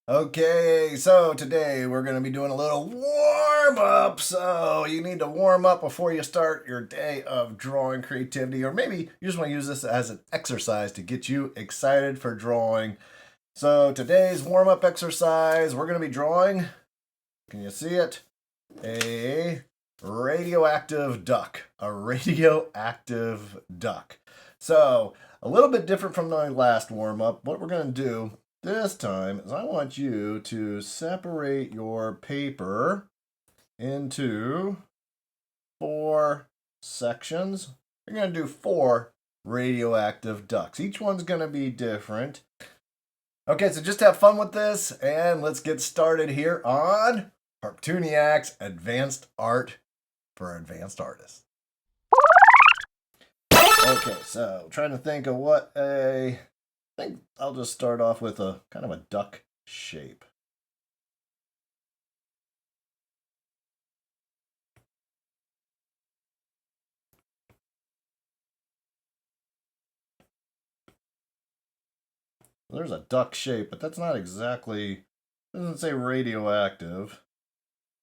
Okay, so today we're going to be doing a little warm up. So you need to warm up before you start your day of drawing creativity, or maybe you just want to use this as an exercise to get you excited for drawing. So today's warm up exercise, we're going to be drawing, can you see it? A radioactive duck. A radioactive duck. So a little bit different from my last warm up. What we're going to do this time is I want you to separate your paper into 4 sections. You're going to do 4 radioactive ducks. Each one's going to be different. Okay, so just have fun with this, and let's get started here on HARPTOONIACS Advanced Art for Advanced Artists. Okay, so trying to think of what I think I'll just start off with a kind of a duck shape. There's a duck shape, but that's not exactly, doesn't say radioactive.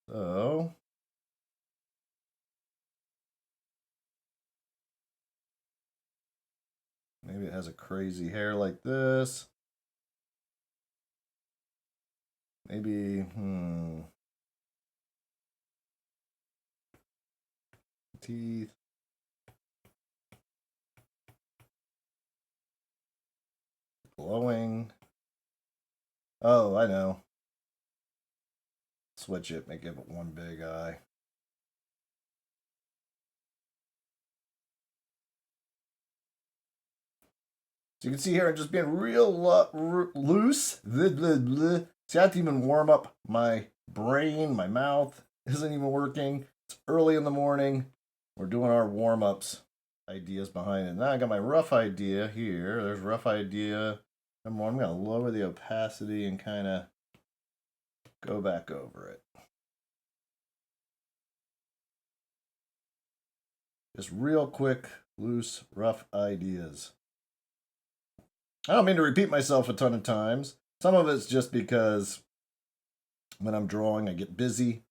So maybe it has a crazy hair like this. Maybe, teeth. Glowing. Oh, I know. Switch it, make it one big eye. So you can see here, I'm just being real loose. Blah, blah, blah. See, I have to even warm up my brain. My mouth isn't even working. It's early in the morning. We're doing our warm-ups. Ideas behind it. Now I got my rough idea here. There's rough idea. Number 1, I'm going to lower the opacity and kind of go back over it. Just real quick, loose, rough ideas. I don't mean to repeat myself a ton of times. Some of it's just because when I'm drawing, I get busy.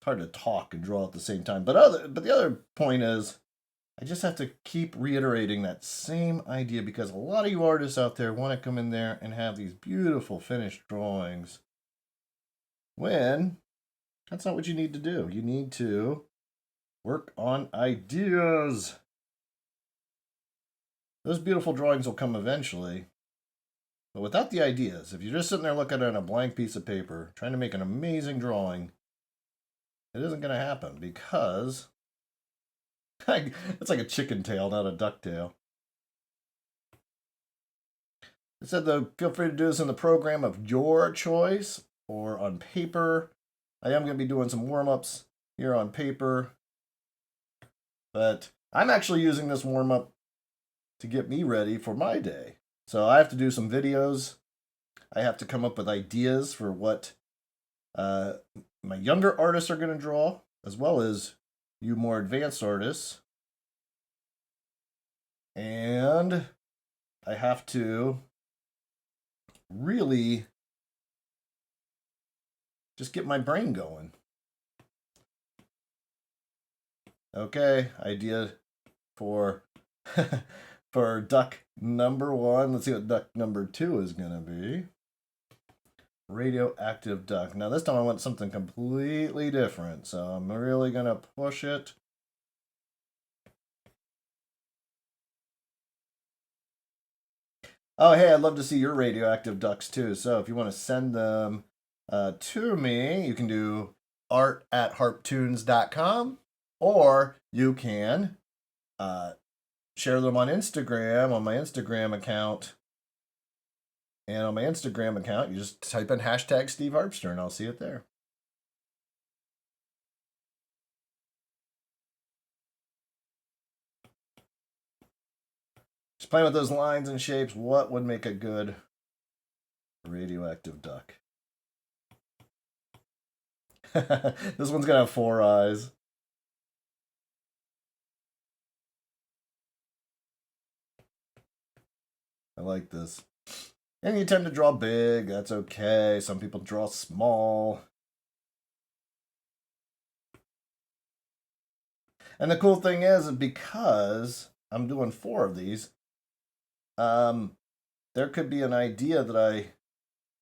It's hard to talk and draw at the same time. But the other point is, I just have to keep reiterating that same idea because a lot of you artists out there want to come in there and have these beautiful finished drawings when that's not what you need to do. You need to work on ideas. Those beautiful drawings will come eventually, but without the ideas, if you're just sitting there looking at a blank piece of paper, trying to make an amazing drawing, it isn't going to happen because it's like a chicken tail, not a duck tail. It said, though, feel free to do this in the program of your choice or on paper. I am going to be doing some warm-ups here on paper, but I'm actually using this warm-up to get me ready for my day. So I have to do some videos. I have to come up with ideas for what my younger artists are going to draw, as well as you more advanced artists. And I have to really just get my brain going. Okay, idea for for duck number 1. Let's see what duck number 2 is going to be. Radioactive duck. Now this time I want something completely different, so I'm really going to push it. Oh, hey, I'd love to see your radioactive ducks too. So if you want to send them to me, you can do art@harptoons.com, or you can share them on Instagram, on my Instagram account. And on my Instagram account, you just type in hashtag Steve Harpster and I'll see it there. Just playing with those lines and shapes. What would make a good radioactive duck? This one's gonna have 4 eyes. I like this. And you tend to draw big, that's okay. Some people draw small. And the cool thing is because I'm doing 4 of these, there could be an idea that I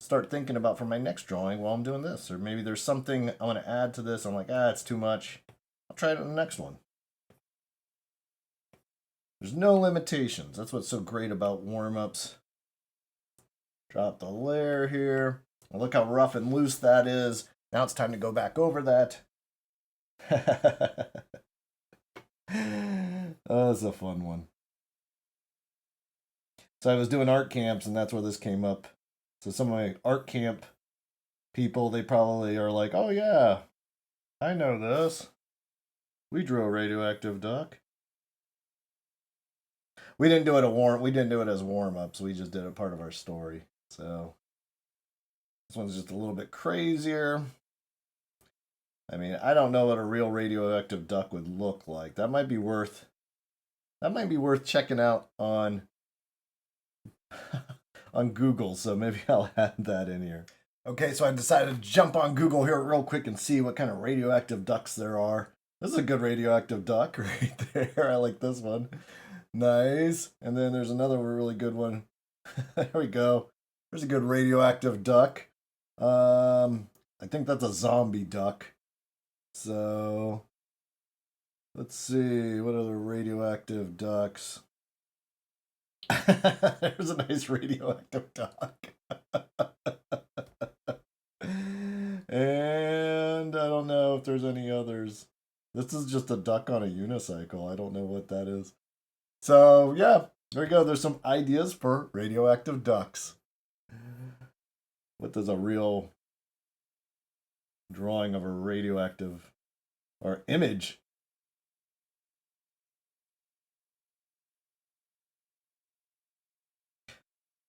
start thinking about for my next drawing while I'm doing this. Or maybe there's something I want to add to this. I'm like, it's too much. I'll try it in the next one. There's no limitations. That's what's so great about warm-ups. Drop the layer here. Look how rough and loose that is. Now it's time to go back over that. Oh, that's a fun one. So I was doing art camps, and that's where this came up. So some of my art camp people, they probably are like, oh yeah, I know this. We drew a radioactive duck. We didn't do it as warm-ups. We just did it part of our story. So this one's just a little bit crazier. I mean, I don't know what a real radioactive duck would look like. That might be worth checking out on on Google. So maybe I'll add that in here. Okay, so I decided to jump on Google here real quick and see what kind of radioactive ducks there are. This is a good radioactive duck right there. I like this one. Nice. And then there's another really good one. There we go. There's a good radioactive duck. I think that's a zombie duck. So let's see, what other radioactive ducks? There's a nice radioactive duck. And I don't know if there's any others. This is just a duck on a unicycle. I don't know what that is. So yeah, there we go. There's some ideas for radioactive ducks. What does a real drawing of a radioactive or image?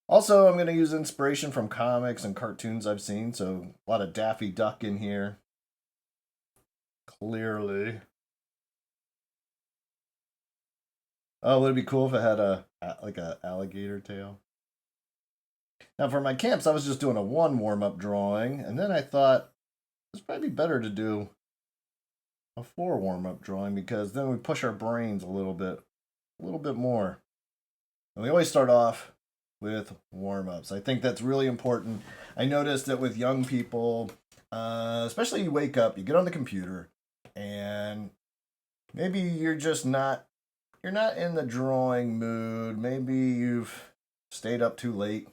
Also, I'm going to use inspiration from comics and cartoons I've seen, so a lot of Daffy Duck in here. Clearly. Oh, would it be cool if it had like a alligator tail? Now for my camps, I was just doing a 1 warm-up drawing, and then I thought it's probably better to do a 4 warm-up drawing because then we push our brains a little bit more. And we always start off with warm-ups. I think that's really important. I noticed that with young people, especially you wake up, you get on the computer, and maybe you're not in the drawing mood. Maybe you've stayed up too late.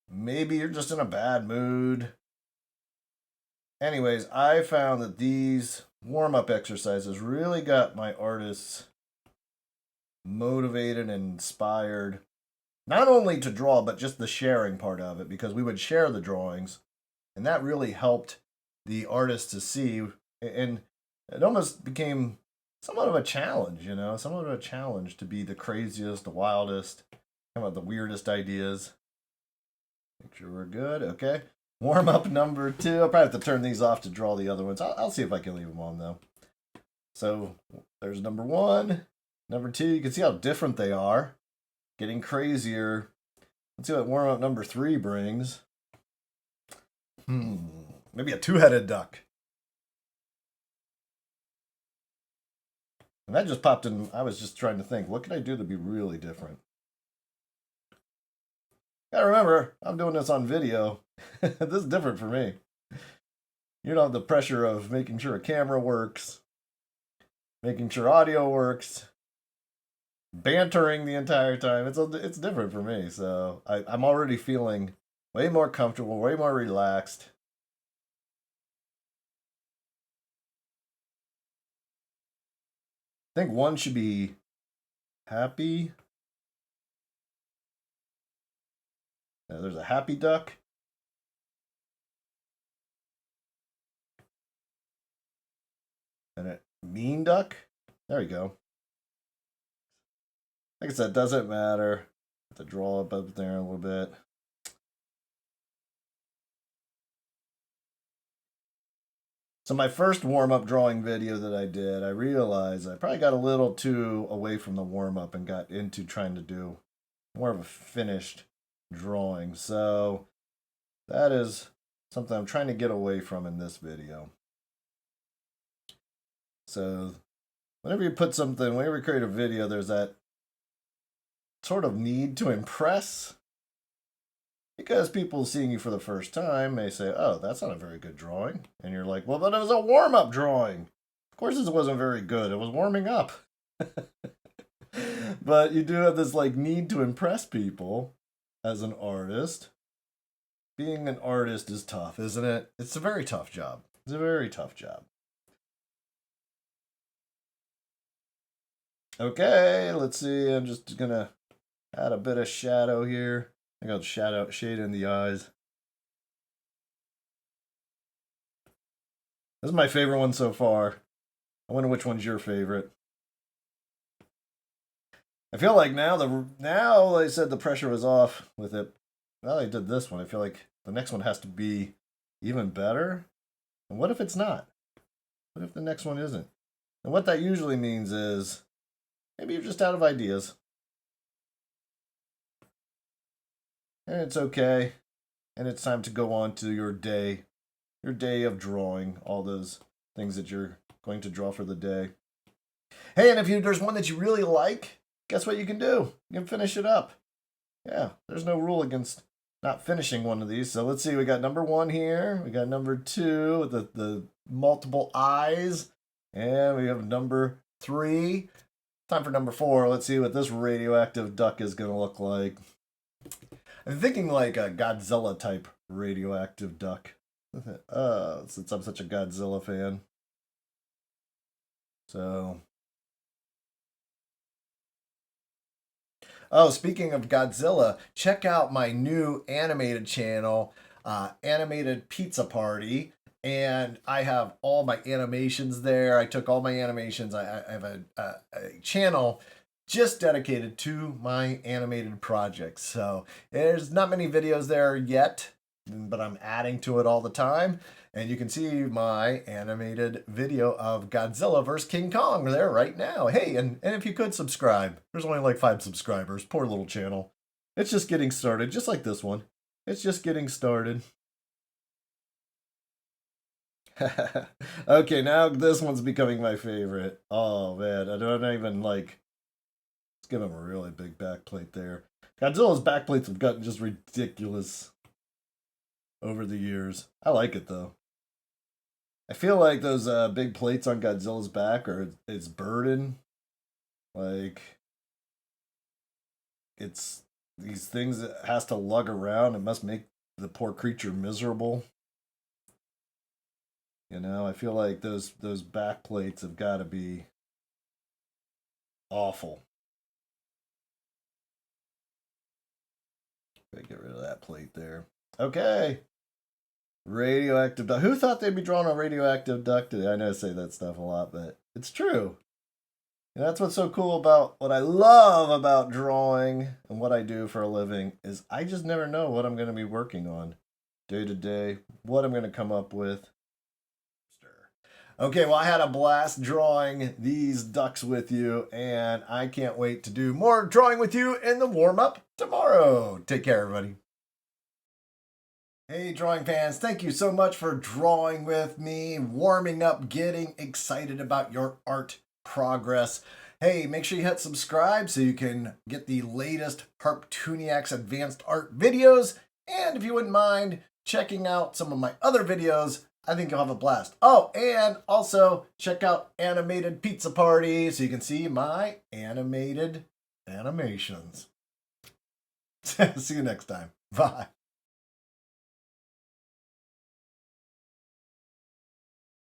Maybe you're just in a bad mood. Anyways, I found that these warm-up exercises really got my artists motivated and inspired, not only to draw, but just the sharing part of it, because we would share the drawings, and that really helped the artists to see, and it almost became somewhat of a challenge, somewhat of a challenge to be the craziest, the wildest, come up with the weirdest ideas. Make sure we're good. Okay. Warm up number 2. I'll probably have to turn these off to draw the other ones. I'll see if I can leave them on though. So there's number 1. Number 2, you can see how different they are. Getting crazier. Let's see what warm up number 3 brings. Maybe a 2-headed duck. And that just popped in. I was just trying to think, what could I do to be really different? Gotta remember, I'm doing this on video. This is different for me. You don't have the pressure of making sure a camera works, making sure audio works, bantering the entire time. It's different for me. So I'm already feeling way more comfortable, way more relaxed. I think 1 should be happy. Now, there's a happy duck. And a mean duck. There we go. Like I said, doesn't matter. Have to draw up there a little bit. So my first warm-up drawing video that I did, I realized I probably got a little too away from the warm-up and got into trying to do more of a finished drawing. So that is something I'm trying to get away from in this video. So whenever you create a video, there's that sort of need to impress. Because people seeing you for the first time may say, oh, that's not a very good drawing. And you're like, well, but it was a warm-up drawing. Of course it wasn't very good. It was warming up. But you do have this like need to impress people as an artist. Being an artist is tough, isn't it? It's a very tough job. It's a very tough job. Okay, let's see. I'm just going to add a bit of shadow here. I got shade in the eyes. This is my favorite one so far. I wonder which one's your favorite. I feel like now they said the pressure was off with it. Now they did this one. I feel like the next one has to be even better. And what if it's not? What if the next one isn't? And what that usually means is maybe you're just out of ideas. And it's okay. And it's time to go on to your day of drawing all those things that you're going to draw for the day. Hey, and if there's one that you really like, guess what you can do? You can finish it up. Yeah, there's no rule against not finishing one of these. So let's see, we got number 1 here. We got number 2 with the multiple eyes. And we have number 3. Time for number 4. Let's see what this radioactive duck is going to look like. I'm thinking like a Godzilla type radioactive duck. Since I'm such a Godzilla fan. So. Oh, speaking of Godzilla, check out my new animated channel, Animated Pizza Party. And I have all my animations there. I took all my animations. I have a channel just dedicated to my animated projects. So there's not many videos there yet, but I'm adding to it all the time. And you can see my animated video of Godzilla vs. King Kong there right now. Hey, and if you could subscribe. There's only like 5 subscribers. Poor little channel. It's just getting started, just like this one. It's just getting started. Okay, now this one's becoming my favorite. Oh, man. I don't even like... Let's give him a really big backplate there. Godzilla's backplates have gotten just ridiculous over the years. I like it, though. I feel like those big plates on Godzilla's back are its burden. Like, it's these things it has to lug around. It must make the poor creature miserable. You know, I feel like those back plates have got to be awful. Gotta get rid of that plate there. Okay. Radioactive duck. Who thought they'd be drawing a radioactive duck today? I know I say that stuff a lot, but it's true. And that's what's so cool about what I love about drawing and what I do for a living is I just never know what I'm going to be working on day to day, what I'm going to come up with. Okay, well, I had a blast drawing these ducks with you, and I can't wait to do more drawing with you in the warm-up tomorrow. Take care, everybody. Hey, drawing fans, thank you so much for drawing with me, warming up, getting excited about your art progress. Hey, make sure you hit subscribe so you can get the latest HARPTOONIACS advanced art videos. And if you wouldn't mind checking out some of my other videos, I think you'll have a blast. Oh, and also check out Animated Pizza Party so you can see my animated animations. See you next time. Bye.